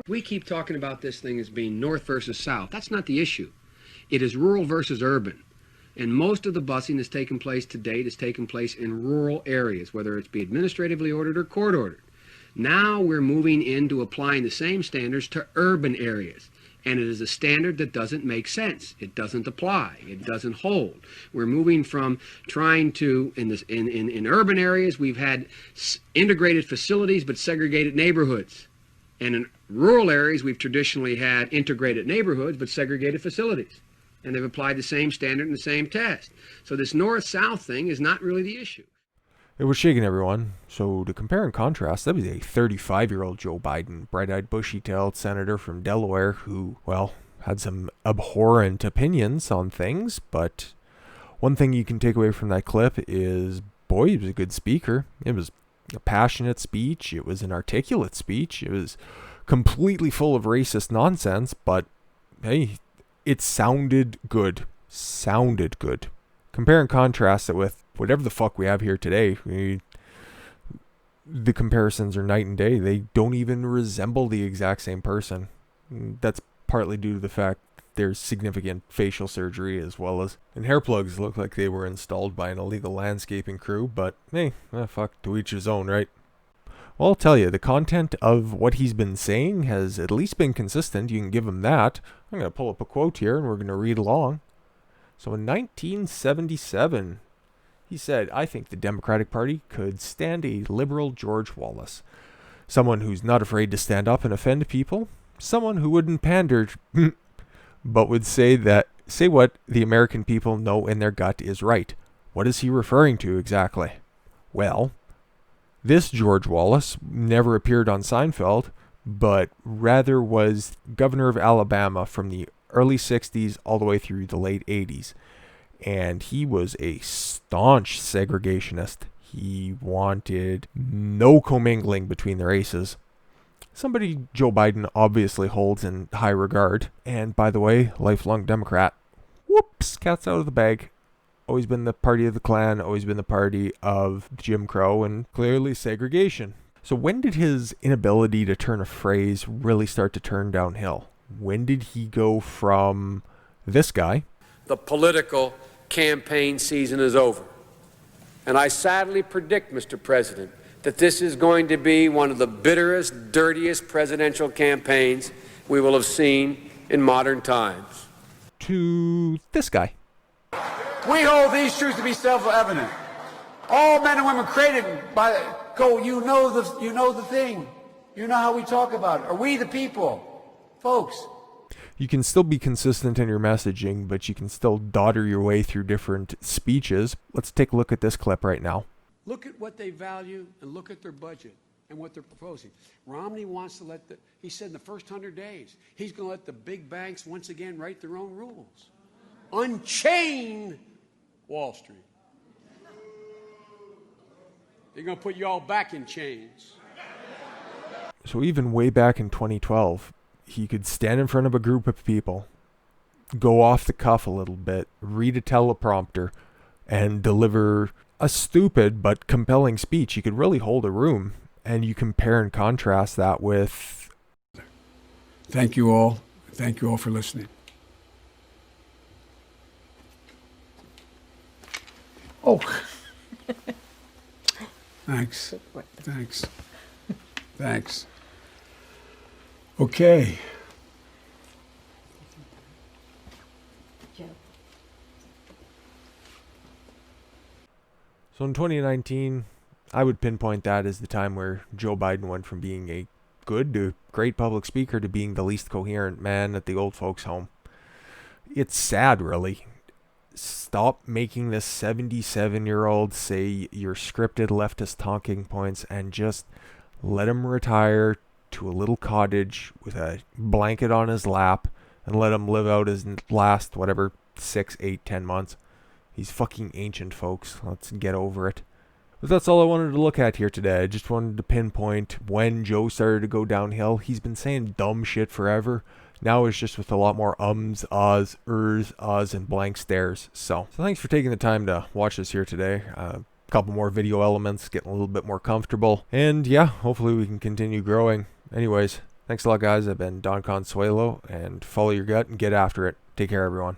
We keep talking about this thing as being north versus south. That's not the issue. It is rural versus urban. And most of the busing that's taken place to date has taken place in rural areas, whether it's be administratively ordered or court ordered. Now we're moving into applying the same standards to urban areas. And it is a standard that doesn't make sense. It doesn't apply. It doesn't hold. We're moving from trying to, in urban areas, we've had integrated facilities but segregated neighborhoods. And in rural areas, we've traditionally had integrated neighborhoods but segregated facilities. And they've applied the same standard and the same test. So this north-south thing is not really the issue. It was shaking, everyone. So to compare and contrast, that was a 35-year-old Joe Biden, bright-eyed, bushy-tailed senator from Delaware who, well, had some abhorrent opinions on things. But one thing you can take away from that clip is, boy, he was a good speaker. It was a passionate speech. It was an articulate speech. It was completely full of racist nonsense, but hey, it sounded good. Sounded good. Compare and contrast it with whatever the fuck we have here today. The comparisons are night and day. They don't even resemble the exact same person. That's partly due to the fact there's significant facial surgery as well as, and hair plugs look like they were installed by an illegal landscaping crew, but hey, fuck, to each his own, right? Well, I'll tell you, the content of what he's been saying has at least been consistent. You can give him that. I'm going to pull up a quote here and we're going to read along. So in 1977, he said, "I think the Democratic Party could stand a liberal George Wallace. Someone who's not afraid to stand up and offend people. Someone who wouldn't pander, but would say what the American people know in their gut is right." What is he referring to exactly? Well, this George Wallace never appeared on Seinfeld, but rather was governor of Alabama from the early 60s all the way through the late 80s. And he was a staunch segregationist. He wanted no commingling between the races. Somebody Joe Biden obviously holds in high regard. And by the way, lifelong Democrat. Whoops, cat's out of the bag. Always been the party of the Klan, always been the party of Jim Crow, and clearly segregation. So when did his inability to turn a phrase really start to turn downhill? When did he go from this guy? The political campaign season is over. And I sadly predict, Mr. President, that this is going to be one of the bitterest, dirtiest presidential campaigns we will have seen in modern times. To this guy. We hold these truths to be self-evident. All men and women created by you know the thing. You know how we talk about it. Are we the people? Folks. You can still be consistent in your messaging, but you can still dodder your way through different speeches. Let's take a look at this clip right now. Look at what they value and look at their budget and what they're proposing. Romney wants to he said in the first 100 days, he's going to let the big banks once again write their own rules. Unchain Wall Street. They're going to put you all back in chains. So even way back in 2012, he could stand in front of a group of people, go off the cuff a little bit, read a teleprompter, and deliver a stupid but compelling speech. He could really hold a room, and you compare and contrast that with... Thank you all. Thank you all for listening. Oh. Thanks. Thanks. Okay. So in 2019, I would pinpoint that as the time where Joe Biden went from being a good to great public speaker to being the least coherent man at the old folks' home. It's sad, really. Stop making this 77-year-old say your scripted leftist talking points and just let him retire to a little cottage with a blanket on his lap and let him live out his last, 6, 8, 10 months. He's fucking ancient, folks. Let's get over it. But that's all I wanted to look at here today. I just wanted to pinpoint when Joe started to go downhill. He's been saying dumb shit forever. Now it's just with a lot more ums, ahs, ahs, and blank stares. So thanks for taking the time to watch this here today. A couple more video elements, getting a little bit more comfortable. And yeah, hopefully we can continue growing. Anyways, Thanks a lot, guys. I've been Don Khan-Swaylo, and follow your gut and get after it. Take care, everyone.